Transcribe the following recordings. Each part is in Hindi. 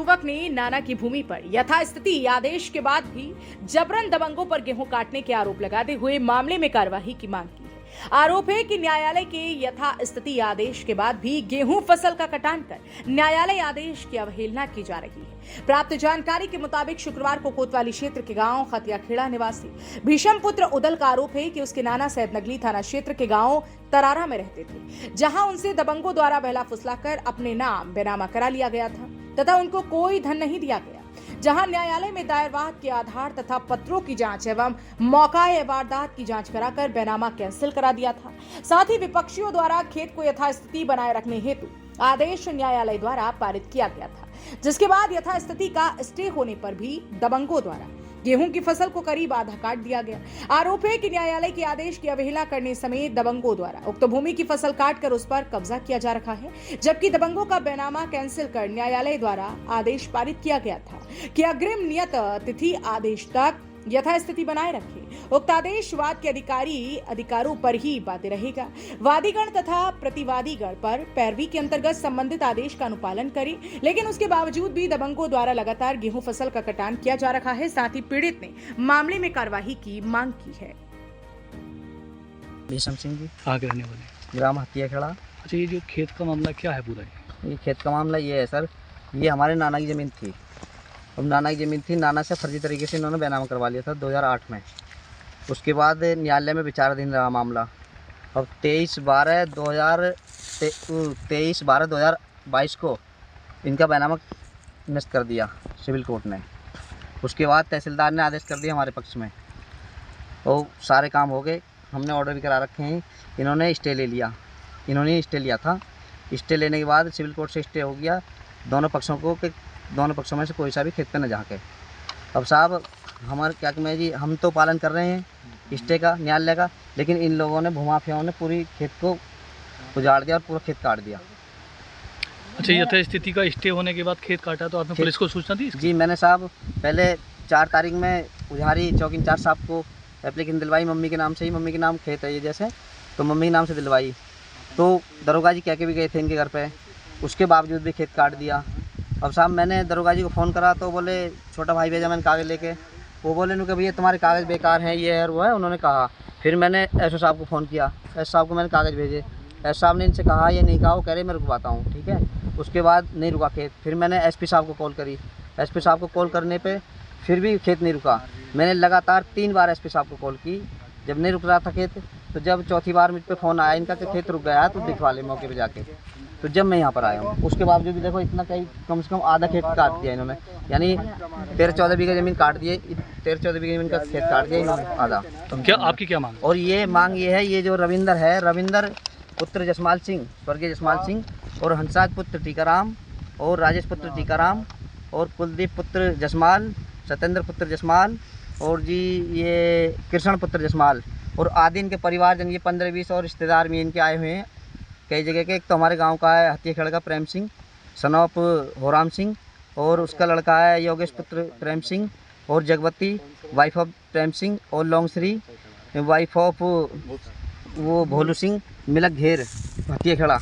युवक ने नाना की भूमि पर यथास्थिति आदेश के बाद भी जबरन दबंगों पर गेहूं काटने के आरोप लगाते हुए मामले में कार्रवाई की मांग की है। आरोप है कि न्यायालय के यथास्थिति आदेश के बाद भी गेहूं फसल का कटान कर न्यायालय आदेश की अवहेलना की जा रही है। प्राप्त जानकारी के मुताबिक शुक्रवार को कोतवाली क्षेत्र के गांव खतियाखेड़ा निवासी भीषम पुत्र उदल का आरोप है कि उसके नाना सैदनगली थाना क्षेत्र के गांव तरारा में रहते थे, जहां उनसे दबंगों द्वारा बहला फुसलाकर अपने नाम बेनामा करा लिया गया था तथा उनको कोई धन नहीं दिया गया। जहां न्यायालय में दायर वाद के आधार तथा पत्रों की जांच एवं मौकाए वारदात की जांच कराकर बेनामा कैंसिल करा दिया था। साथ ही विपक्षियों द्वारा खेत को यथास्थिति बनाए रखने हेतु आदेश न्यायालय द्वारा पारित किया गया था, जिसके बाद यथास्थिति का स्टे होने पर भी दबंगों द्वारा गेहूं की फसल को करीब आधा काट दिया गया। आरोप है कि न्यायालय के आदेश की अवहेलना करने समेत दबंगों द्वारा उक्त भूमि की फसल काटकर उस पर कब्जा किया जा रखा है, जबकि दबंगों का बेनामा कैंसिल कर न्यायालय द्वारा आदेश पारित किया गया था कि अग्रिम नियत तिथि आदेश तक यथास्थिति बनाए रखे। उक्त आदेश वाद के अधिकारों पर ही बातें रहेगा। वादीगण तथा प्रतिवादीगण पर पैरवी के अंतर्गत संबंधित आदेश का अनुपालन करें, लेकिन उसके बावजूद भी दबंगों द्वारा लगातार गेहूं फसल का कटान किया जा रहा है। साथ ही पीड़ित ने मामले में कार्यवाही की मांग की है। भीषम सिंह जी, कहाँ के रहने वाले? ग्राम हतियाखेड़ा। अच्छा, ये जो खेत का मामला क्या है पूरा? ये खेत का मामला ये है सर, ये हमारे नाना की ज़मीन थी। अब नाना की ज़मीन थी, नाना से फर्जी तरीके से इन्होंने बेनामा करवा लिया था 2008 में। उसके बाद न्यायालय में विचाराधीन रहा मामला। अब 23/12/2022 को इनका बेनामा निरस्त कर दिया सिविल कोर्ट ने। उसके बाद तहसीलदार ने आदेश कर दिया हमारे पक्ष में और सारे काम हो गए। हमने ऑर्डर भी करा रखे हैं। इन्होंने स्टे ले लिया, इन्होंने स्टे लिया था। स्टे लेने के बाद सिविल कोर्ट से स्टे हो गया दोनों पक्षों को कि दोनों पक्षों में से कोई सा भी खेत पे न जाके। अब साहब हमारे क्या कि मैं जी, हम तो पालन कर रहे हैं स्टे का, न्यायालय का, लेकिन इन लोगों ने भूमाफियाओं ने पूरी खेत को उजाड़ दिया और पूरा खेत काट दिया। अच्छा, यथास्थिति का स्टे होने के बाद खेत काटा तो आपने पुलिस को सूचना दी? जी मैंने साहब पहले 4 तारीख में उजारी चौकी इंचार्ज साहब को एप्लीकेशन दिलवाई, मम्मी के नाम से ही, मम्मी के नाम खेत है ये जैसे, तो मम्मी के नाम से दिलवाई। तो दरोगा जी कह के भी गए थे इनके घर पे, उसके बावजूद भी खेत काट दिया। अब साहब मैंने दरोगा जी को फ़ोन करा तो बोले छोटा भाई भेजा मैंने कागज़ लेके। वो बोले कि भैया तुम्हारे कागज़ बेकार हैं, ये है वो है, उन्होंने कहा। फिर मैंने एसओ साहब को फ़ोन किया, एस साहब को मैंने कागज़ भेजे। एस साहब ने इनसे कहा ये नहीं कहा, वो कह रहे मैं रुकवाता हूँ, ठीक है। उसके बाद नहीं रुका खेत। फिर मैंने एसपी साहब को कॉल करी, एसपी साहब को कॉल करने पर फिर भी खेत नहीं रुका। मैंने लगातार 3 बार एसपी साहब को कॉल की, जब नहीं रुक रहा था खेत, तो जब चौथी बार मुझ पर फ़ोन आया इनका कि खेत रुक गया है तो दिखवा ले मौके पे जाके। तो जब मैं यहाँ पर आया हूँ उसके बावजूद भी देखो इतना कम से कम आधा खेत काट दिया इन्होंने, यानी 13-14 बीघा ज़मीन काट दिए, 13-14 बीघा ज़मीन का खेत काट दिया इन्होंने आधा। तो क्या आपकी क्या मांग? और ये मांग ये है, ये जो रविंदर है, रविंदर पुत्र जसमाल सिंह, स्वर्गीय जसमाल सिंह, और हंसराज पुत्र टीकाराम, और राजेश पुत्र टीकाराम, और कुलदीप पुत्र जसमाल, सत्येंद्र पुत्र जसमाल, और जी ये कृष्ण पुत्र जसमाल, और आदि इनके परिवारजन, ये 15-20 और रिश्तेदार भी इनके आए हुए हैं कई जगह के। एक तो हमारे गांव का है हतियाखेड़ा का प्रेम सिंह, सन ऑफ होराम सिंह, और उसका लड़का है योगेश पुत्र प्रेम सिंह, और जगवती वाइफ ऑफ प्रेम सिंह, और लौंगश्री वाइफ ऑफ वो भोलू सिंह मिलक घेर हतियाखेड़ा,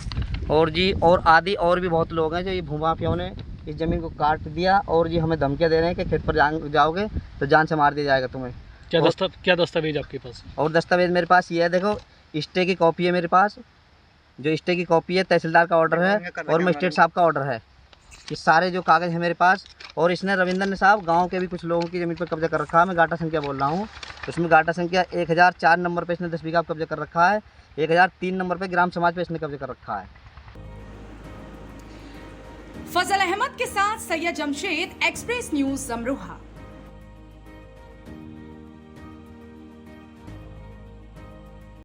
और जी और आदि और भी बहुत लोग हैं जो ये भूमाफियाओं ने इस ज़मीन को काट दिया। और जी हमें धमकियाँ दे रहे हैं कि खेत पर जाओगे तो जान से मार दिया जाएगा तुम्हें। क्या दस्तावेज आपके पास? और दस्तावेज मेरे पास ये है, देखो स्टे की कॉपी है मेरे पास, जो स्टे की कॉपी है, तहसीलदार का ऑर्डर है और मजिस्ट्रेट साहब का ऑर्डर है। ये सारे जो कागज़ हैं मेरे पास। और इसने रविंदर ने साहब गांव के भी कुछ लोगों की ज़मीन पर कब्जा कर रखा है। मैं गाटा संख्या बोल रहा हूँ, उसमें गाटा संख्या 1004 नंबर पे इसने 10 बीघा कब्जा कर रखा है, 1003 नंबर पे ग्राम समाज पे इसने कब्जा कर रखा है। फजल अहमद के साथ सैयद जमशेद, एक्सप्रेस न्यूज़ अमरोहा।